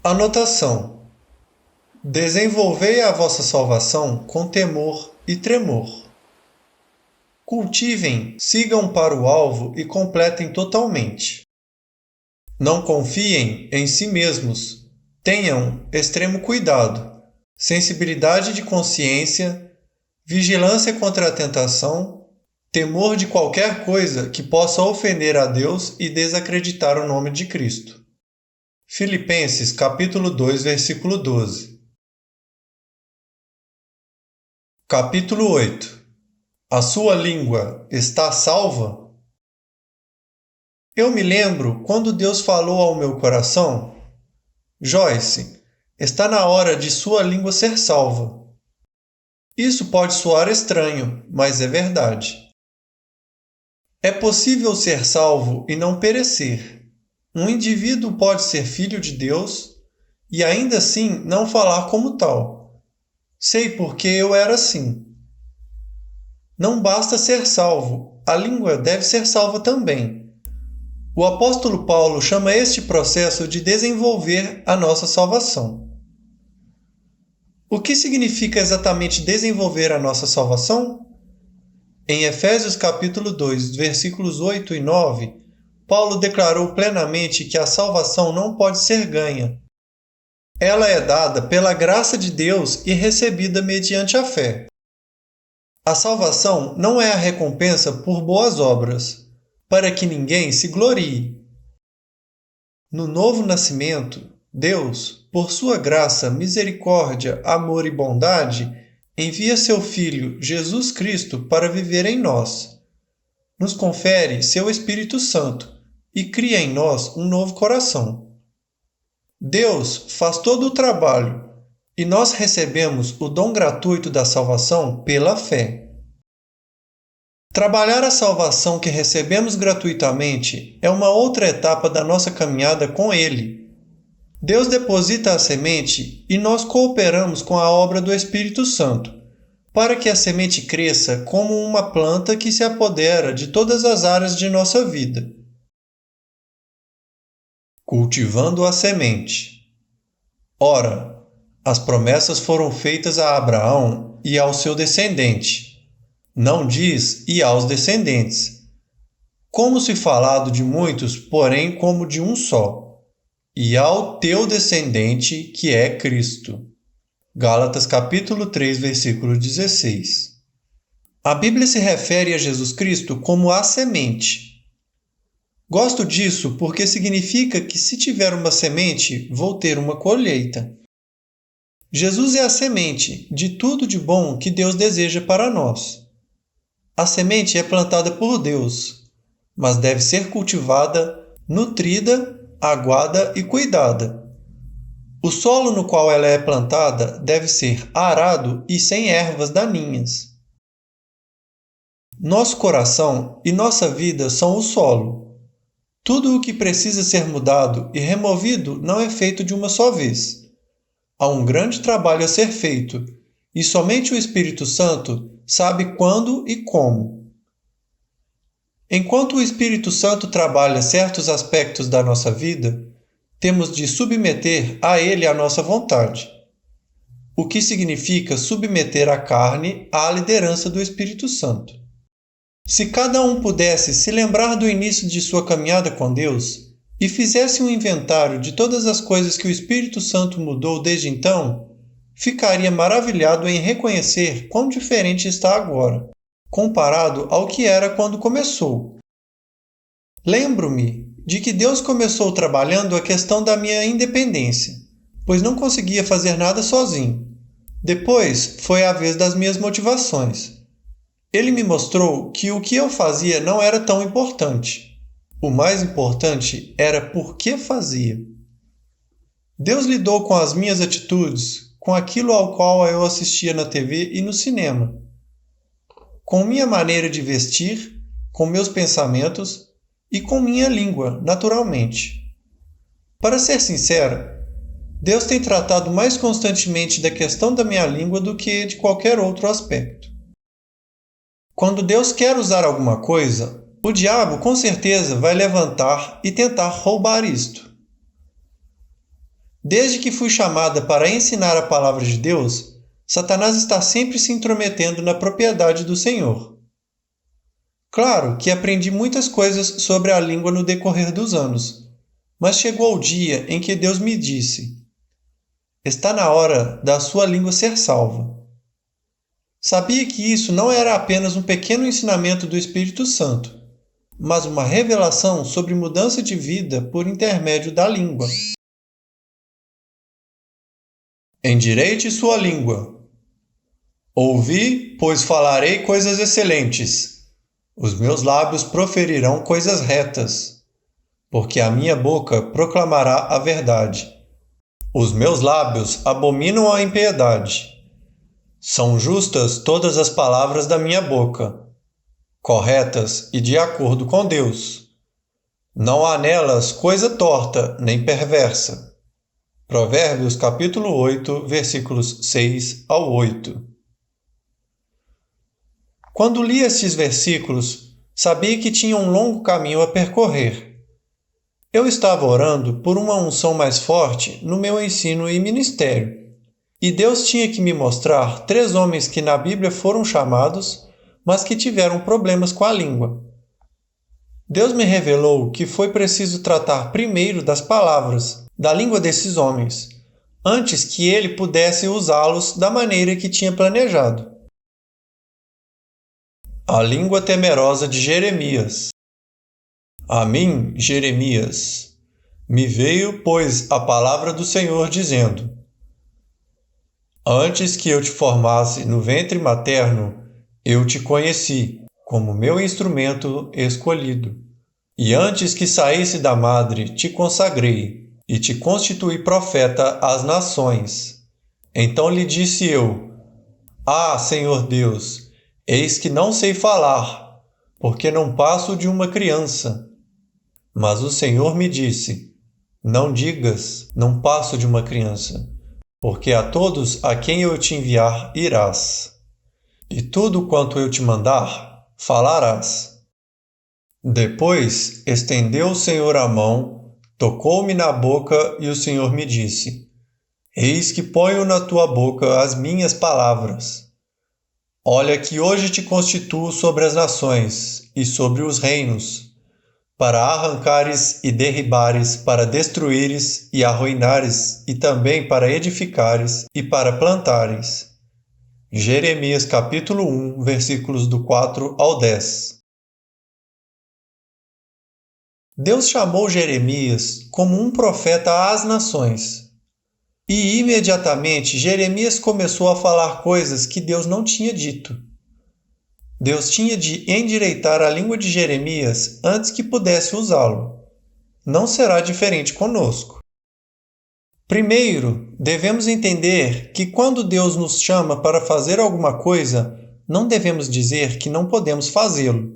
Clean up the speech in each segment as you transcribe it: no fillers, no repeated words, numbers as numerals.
Anotação: desenvolvei a vossa salvação com temor e tremor. Cultivem, sigam para o alvo e completem totalmente. Não confiem em si mesmos. Tenham extremo cuidado, sensibilidade de consciência, vigilância contra a tentação, temor de qualquer coisa que possa ofender a Deus e desacreditar o nome de Cristo. Filipenses capítulo 2, versículo 12. Capítulo 8. A sua língua está salva? Eu me lembro quando Deus falou ao meu coração: Joyce, está na hora de sua língua ser salva. Isso pode soar estranho, mas é verdade. É possível ser salvo e não perecer. Um indivíduo pode ser filho de Deus e ainda assim não falar como tal. Sei porque eu era assim. Não basta ser salvo, a língua deve ser salva também. O apóstolo Paulo chama este processo de desenvolver a nossa salvação. O que significa exatamente desenvolver a nossa salvação? Em Efésios capítulo 2, versículos 8 e 9, Paulo declarou plenamente que a salvação não pode ser ganha. Ela é dada pela graça de Deus e recebida mediante a fé. A salvação não é a recompensa por boas obras, para que ninguém se glorie. No novo nascimento, Deus, por sua graça, misericórdia, amor e bondade, envia seu Filho, Jesus Cristo, para viver em nós. Nos confere seu Espírito Santo e cria em nós um novo coração. Deus faz todo o trabalho e nós recebemos o dom gratuito da salvação pela fé. Trabalhar a salvação que recebemos gratuitamente é uma outra etapa da nossa caminhada com Ele. Deus deposita a semente e nós cooperamos com a obra do Espírito Santo, para que a semente cresça como uma planta que se apodera de todas as áreas de nossa vida. Cultivando a semente. Ora, as promessas foram feitas a Abraão e ao seu descendente. Não diz e aos descendentes, como se falado de muitos, porém como de um só, e ao teu descendente, que é Cristo. Gálatas capítulo 3, versículo 16. A Bíblia se refere a Jesus Cristo como a semente. Gosto disso porque significa que se tiver uma semente, vou ter uma colheita. Jesus é a semente de tudo de bom que Deus deseja para nós. A semente é plantada por Deus, mas deve ser cultivada, nutrida, aguada e cuidada. O solo no qual ela é plantada deve ser arado e sem ervas daninhas. Nosso coração e nossa vida são o solo. Tudo o que precisa ser mudado e removido não é feito de uma só vez. Há um grande trabalho a ser feito, e somente o Espírito Santo sabe quando e como. Enquanto o Espírito Santo trabalha certos aspectos da nossa vida, temos de submeter a ele a nossa vontade, o que significa submeter a carne à liderança do Espírito Santo. Se cada um pudesse se lembrar do início de sua caminhada com Deus e fizesse um inventário de todas as coisas que o Espírito Santo mudou desde então, ficaria maravilhado em reconhecer quão diferente está agora, comparado ao que era quando começou. Lembro-me de que Deus começou trabalhando a questão da minha independência, pois não conseguia fazer nada sozinho. Depois foi a vez das minhas motivações. Ele me mostrou que o que eu fazia não era tão importante. O mais importante era por que fazia. Deus lidou com as minhas atitudes, com aquilo ao qual eu assistia na TV e no cinema, com minha maneira de vestir, com meus pensamentos e com minha língua, naturalmente. Para ser sincero, Deus tem tratado mais constantemente da questão da minha língua do que de qualquer outro aspecto. Quando Deus quer usar alguma coisa, o diabo com certeza vai levantar e tentar roubar isto. Desde que fui chamada para ensinar a palavra de Deus, Satanás está sempre se intrometendo na propriedade do Senhor. Claro que aprendi muitas coisas sobre a língua no decorrer dos anos, mas chegou o dia em que Deus me disse: está na hora da sua língua ser salva. Sabia que isso não era apenas um pequeno ensinamento do Espírito Santo, mas uma revelação sobre mudança de vida por intermédio da língua. Endireite sua língua. Ouvi, pois falarei coisas excelentes. Os meus lábios proferirão coisas retas, porque a minha boca proclamará a verdade. Os meus lábios abominam a impiedade. São justas todas as palavras da minha boca, corretas e de acordo com Deus. Não há nelas coisa torta nem perversa. Provérbios capítulo 8, versículos 6 ao 8. Quando li estes versículos, sabia que tinha um longo caminho a percorrer. Eu estava orando por uma unção mais forte no meu ensino e ministério, e Deus tinha que me mostrar 3 homens que na Bíblia foram chamados, mas que tiveram problemas com a língua. Deus me revelou que foi preciso tratar primeiro das palavras, da língua desses homens, antes que ele pudesse usá-los da maneira que tinha planejado. A língua temerosa de Jeremias. A mim, Jeremias, me veio, pois, a palavra do Senhor dizendo: antes que eu te formasse no ventre materno, eu te conheci como meu instrumento escolhido. E antes que saísse da madre, te consagrei e te constituí profeta às nações. Então lhe disse eu: ah, Senhor Deus, eis que não sei falar, porque não passo de uma criança. Mas o Senhor me disse: não digas, não passo de uma criança, porque a todos a quem eu te enviar irás, e tudo quanto eu te mandar, falarás. Depois estendeu o Senhor a mão, tocou-me na boca e o Senhor me disse: eis que ponho na tua boca as minhas palavras. Olha que hoje te constituo sobre as nações e sobre os reinos, para arrancares e derribares, para destruíres e arruinares, e também para edificares e para plantares. Jeremias capítulo 1, versículos do 4 ao 10. Deus chamou Jeremias como um profeta às nações. E imediatamente Jeremias começou a falar coisas que Deus não tinha dito. Deus tinha de endireitar a língua de Jeremias antes que pudesse usá-lo. Não será diferente conosco. Primeiro, devemos entender que quando Deus nos chama para fazer alguma coisa, não devemos dizer que não podemos fazê-lo.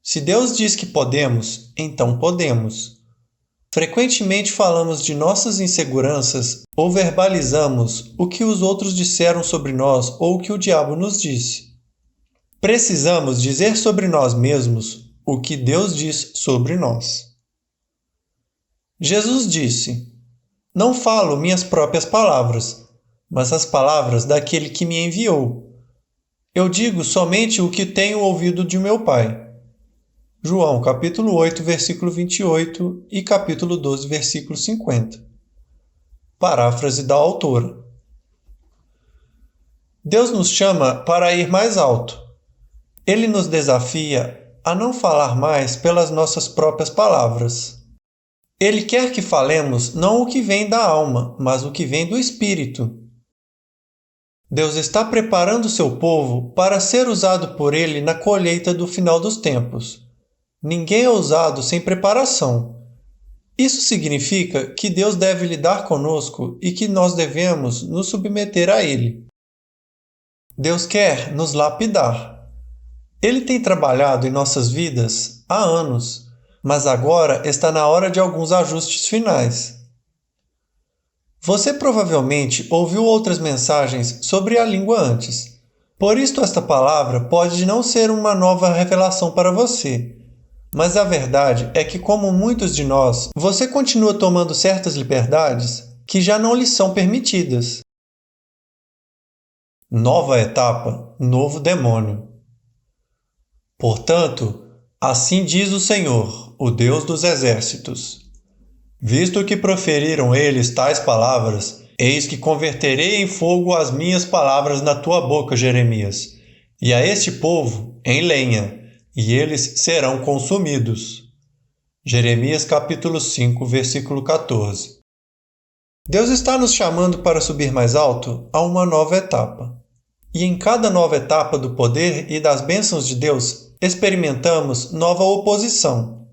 Se Deus diz que podemos, então podemos. Frequentemente falamos de nossas inseguranças ou verbalizamos o que os outros disseram sobre nós ou o que o diabo nos disse. Precisamos dizer sobre nós mesmos o que Deus diz sobre nós. Jesus disse: não falo minhas próprias palavras, mas as palavras daquele que me enviou. Eu digo somente o que tenho ouvido de meu Pai. João capítulo 8, versículo 28 e capítulo 12, versículo 50. Paráfrase da autora. Deus nos chama para ir mais alto. Ele nos desafia a não falar mais pelas nossas próprias palavras. Ele quer que falemos não o que vem da alma, mas o que vem do Espírito. Deus está preparando o seu povo para ser usado por ele na colheita do final dos tempos. Ninguém é usado sem preparação. Isso significa que Deus deve lidar conosco e que nós devemos nos submeter a Ele. Deus quer nos lapidar. Ele tem trabalhado em nossas vidas há anos, mas agora está na hora de alguns ajustes finais. Você provavelmente ouviu outras mensagens sobre a língua antes. Por isso, esta palavra pode não ser uma nova revelação para você. Mas a verdade é que, como muitos de nós, você continua tomando certas liberdades que já não lhe são permitidas. Nova etapa, novo demônio. Portanto, assim diz o Senhor, o Deus dos exércitos: visto que proferiram eles tais palavras, eis que converterei em fogo as minhas palavras na tua boca, Jeremias, e a este povo em lenha, e eles serão consumidos. Jeremias capítulo 5, versículo 14. Deus está nos chamando para subir mais alto a uma nova etapa. E em cada nova etapa do poder e das bênçãos de Deus, experimentamos nova oposição.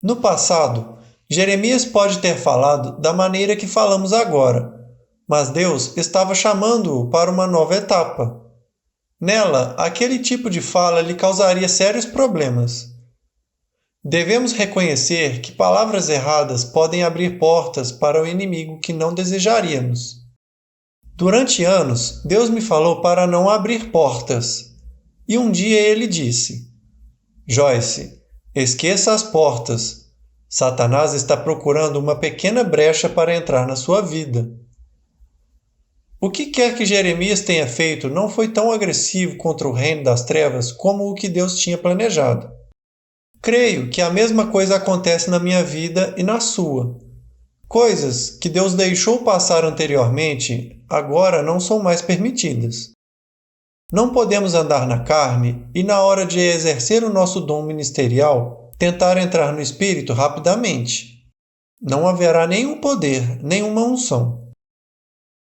No passado, Jeremias pode ter falado da maneira que falamos agora, mas Deus estava chamando-o para uma nova etapa. Nela, aquele tipo de fala lhe causaria sérios problemas. Devemos reconhecer que palavras erradas podem abrir portas para o inimigo que não desejaríamos. Durante anos, Deus me falou para não abrir portas. E um dia ele disse: Joyce, esqueça as portas. Satanás está procurando uma pequena brecha para entrar na sua vida. O que quer que Jeremias tenha feito não foi tão agressivo contra o reino das trevas como o que Deus tinha planejado. Creio que a mesma coisa acontece na minha vida e na sua. Coisas que Deus deixou passar anteriormente, agora não são mais permitidas. Não podemos andar na carne e, na hora de exercer o nosso dom ministerial, tentar entrar no Espírito rapidamente. Não haverá nenhum poder, nenhuma unção.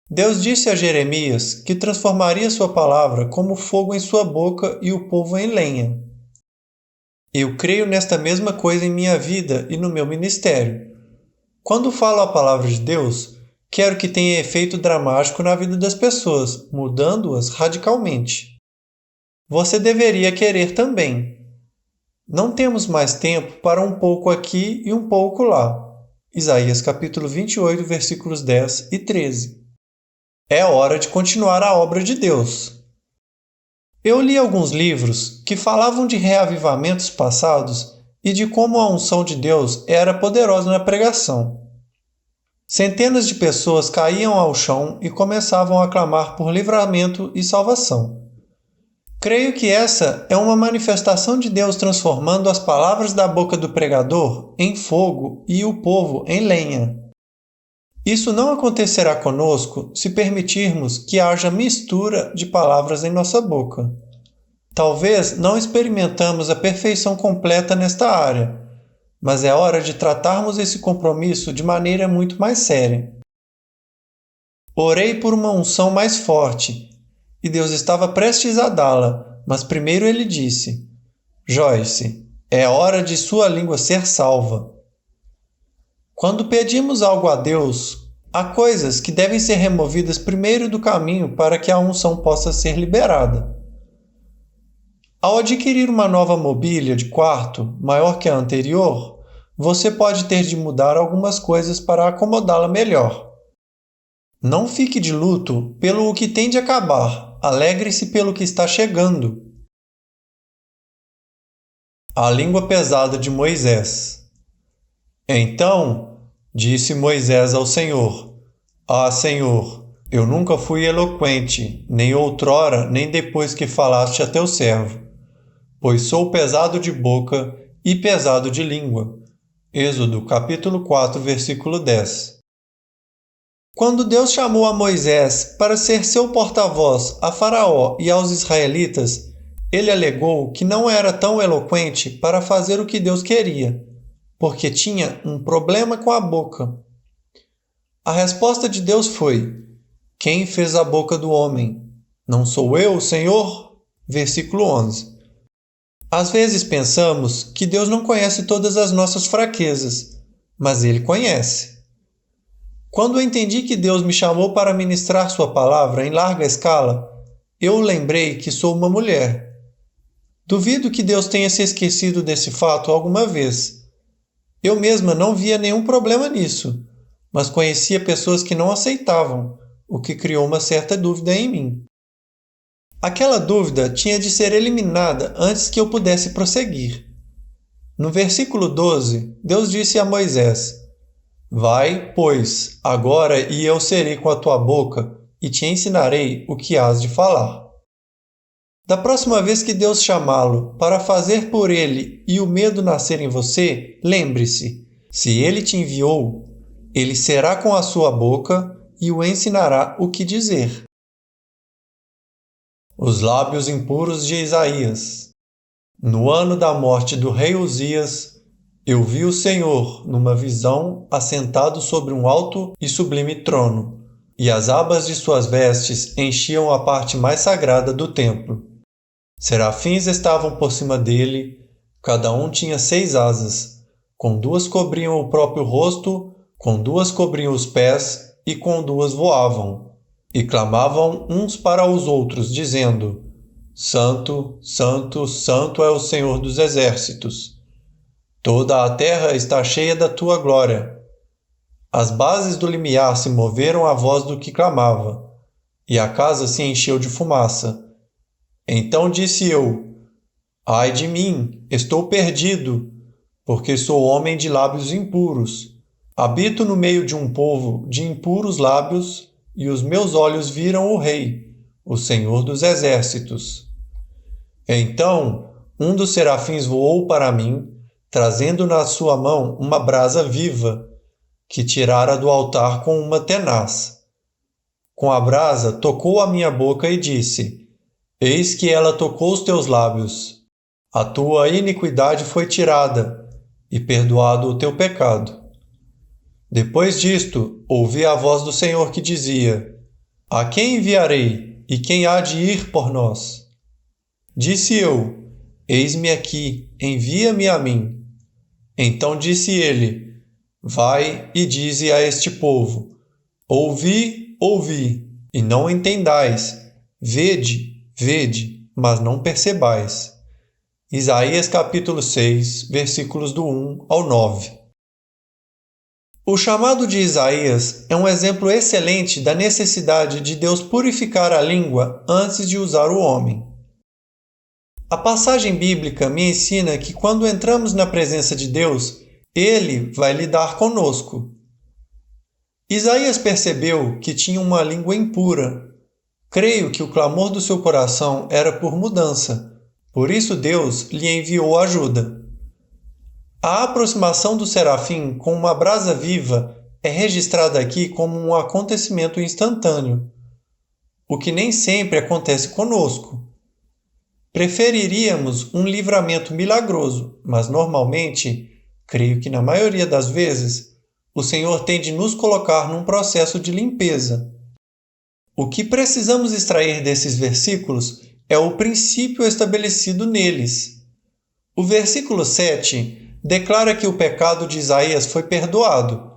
Deus disse a Jeremias que transformaria sua palavra como fogo em sua boca e o povo em lenha. Eu creio nesta mesma coisa em minha vida e no meu ministério. Quando falo a palavra de Deus, quero que tenha efeito dramático na vida das pessoas, mudando-as radicalmente. Você deveria querer também. Não temos mais tempo para um pouco aqui e um pouco lá. Isaías capítulo 28, versículos 10 e 13. É hora de continuar a obra de Deus. Eu li alguns livros que falavam de reavivamentos passados e de como a unção de Deus era poderosa na pregação. Centenas de pessoas caíam ao chão e começavam a clamar por livramento e salvação. Creio que essa é uma manifestação de Deus transformando as palavras da boca do pregador em fogo e o povo em lenha. Isso não acontecerá conosco se permitirmos que haja mistura de palavras em nossa boca. Talvez não experimentamos a perfeição completa nesta área, mas é hora de tratarmos esse compromisso de maneira muito mais séria. Orei por uma unção mais forte, e Deus estava prestes a dá-la, mas primeiro ele disse: Joyce, é hora de sua língua ser salva. Quando pedimos algo a Deus, há coisas que devem ser removidas primeiro do caminho para que a unção possa ser liberada. Ao adquirir uma nova mobília de quarto, maior que a anterior, você pode ter de mudar algumas coisas para acomodá-la melhor. Não fique de luto pelo que tem de acabar, alegre-se pelo que está chegando. A língua pesada de Moisés. Então, disse Moisés ao Senhor: Ah, Senhor, eu nunca fui eloquente, nem outrora, nem depois que falaste a teu servo, pois sou pesado de boca e pesado de língua. Êxodo capítulo 4, versículo 10. Quando Deus chamou a Moisés para ser seu porta-voz a Faraó e aos israelitas, ele alegou que não era tão eloquente para fazer o que Deus queria, porque tinha um problema com a boca. A resposta de Deus foi: Quem fez a boca do homem? Não sou eu, Senhor? Versículo 11. Às vezes pensamos que Deus não conhece todas as nossas fraquezas, mas Ele conhece. Quando eu entendi que Deus me chamou para ministrar Sua palavra em larga escala, eu lembrei que sou uma mulher. Duvido que Deus tenha se esquecido desse fato alguma vez. Eu mesma não via nenhum problema nisso, mas conhecia pessoas que não aceitavam, o que criou uma certa dúvida em mim. Aquela dúvida tinha de ser eliminada antes que eu pudesse prosseguir. No versículo 12, Deus disse a Moisés: Vai, pois, agora e eu serei com a tua boca e te ensinarei o que hás de falar. Da próxima vez que Deus chamá-lo para fazer por ele e o medo nascer em você, lembre-se, se ele te enviou, ele será com a sua boca e o ensinará o que dizer. Os lábios impuros de Isaías. No ano da morte do rei Uzias, eu vi o Senhor, numa visão, assentado sobre um alto e sublime trono, e as abas de suas vestes enchiam a parte mais sagrada do templo. Serafins estavam por cima dele, cada um tinha 6 asas, com 2 cobriam o próprio rosto, com 2 cobriam os pés e com 2 voavam, e clamavam uns para os outros, dizendo: Santo, Santo, Santo é o Senhor dos exércitos. Toda a terra está cheia da tua glória. As bases do limiar se moveram à voz do que clamava, e a casa se encheu de fumaça. Então disse eu: Ai de mim, estou perdido, porque sou homem de lábios impuros. Habito no meio de um povo de impuros lábios, e os meus olhos viram o Rei, o Senhor dos exércitos. Então um dos serafins voou para mim, trazendo na sua mão uma brasa viva, que tirara do altar com uma tenaz. Com a brasa tocou a minha boca e disse: Eis que ela tocou os teus lábios. A tua iniquidade foi tirada, e perdoado o teu pecado. Depois disto, ouvi a voz do Senhor que dizia: A quem enviarei, e quem há de ir por nós? Disse eu: Eis-me aqui, envia-me a mim. Então disse ele: Vai e dize a este povo: Ouvi, ouvi, e não entendais. Vede, vede, mas não percebais. Isaías capítulo 6, versículos do 1 ao 9. O chamado de Isaías é um exemplo excelente da necessidade de Deus purificar a língua antes de usar o homem. A passagem bíblica me ensina que quando entramos na presença de Deus, Ele vai lidar conosco. Isaías percebeu que tinha uma língua impura. Creio que o clamor do seu coração era por mudança, por isso Deus lhe enviou ajuda. A aproximação do serafim com uma brasa viva é registrada aqui como um acontecimento instantâneo, o que nem sempre acontece conosco. Preferiríamos um livramento milagroso, mas normalmente, creio que na maioria das vezes, o Senhor tem de nos colocar num processo de limpeza. O que precisamos extrair desses versículos é o princípio estabelecido neles. O versículo 7 declara que o pecado de Isaías foi perdoado.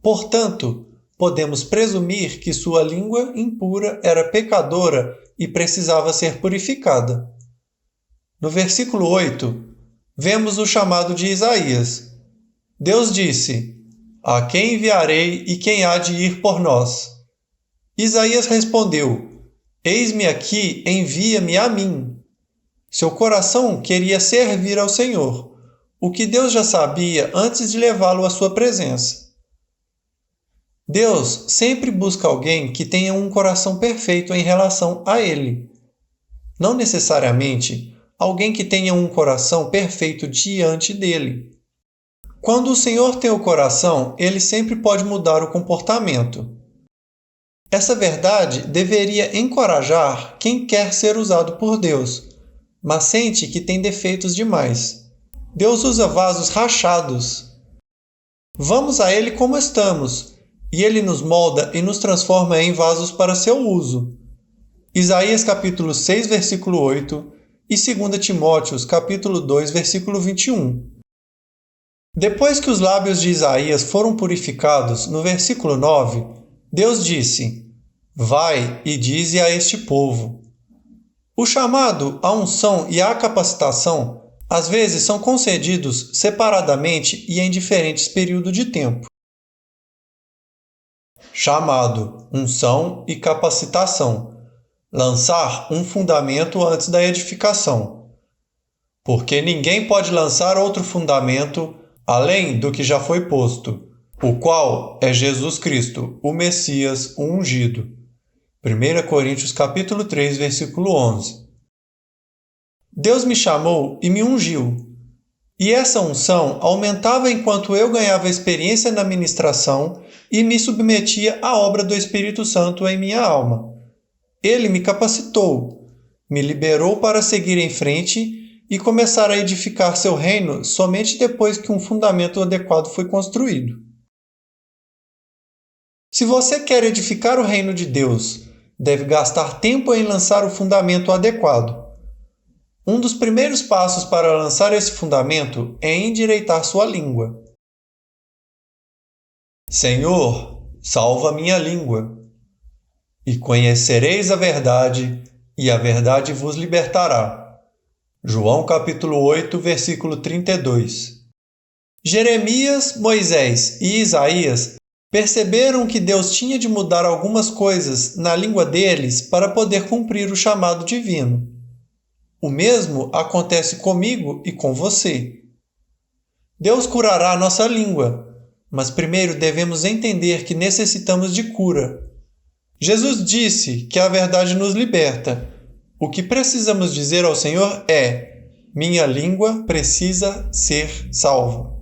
Portanto, podemos presumir que sua língua impura era pecadora e precisava ser purificada. No versículo 8, vemos o chamado de Isaías. Deus disse: A quem enviarei e quem há de ir por nós? Isaías respondeu: Eis-me aqui, envia-me a mim. Seu coração queria servir ao Senhor, o que Deus já sabia antes de levá-lo à sua presença. Deus sempre busca alguém que tenha um coração perfeito em relação a Ele. Não necessariamente alguém que tenha um coração perfeito diante dele. Quando o Senhor tem o coração, Ele sempre pode mudar o comportamento. Essa verdade deveria encorajar quem quer ser usado por Deus, mas sente que tem defeitos demais. Deus usa vasos rachados. Vamos a Ele como estamos, e Ele nos molda e nos transforma em vasos para seu uso. Isaías capítulo 6, versículo 8 e 2 Timóteos capítulo 2, versículo 21. Depois que os lábios de Isaías foram purificados, no versículo 9, Deus disse: Vai e dize a este povo. O chamado, a unção e a capacitação às vezes são concedidos separadamente e em diferentes períodos de tempo. Chamado, unção e capacitação. Lançar um fundamento antes da edificação. porque ninguém pode lançar outro fundamento além do que já foi posto, o qual é Jesus Cristo, o Messias, o ungido. 1 Coríntios capítulo 3, versículo 11. Deus me chamou e me ungiu. E essa unção aumentava enquanto eu ganhava experiência na ministração e me submetia à obra do Espírito Santo em minha alma. Ele me capacitou, me liberou para seguir em frente e começar a edificar seu reino somente depois que um fundamento adequado foi construído. Se você quer edificar o reino de Deus, deve gastar tempo em lançar o fundamento adequado. Um dos primeiros passos para lançar esse fundamento é endireitar sua língua. Senhor, salva minha língua, e conhecereis a verdade, e a verdade vos libertará. João capítulo 8, versículo 32. Jeremias, Moisés e Isaías perceberam que Deus tinha de mudar algumas coisas na língua deles para poder cumprir o chamado divino. O mesmo acontece comigo e com você. Deus curará a nossa língua, mas primeiro devemos entender que necessitamos de cura. Jesus disse que a verdade nos liberta. O que precisamos dizer ao Senhor é: minha língua precisa ser salva.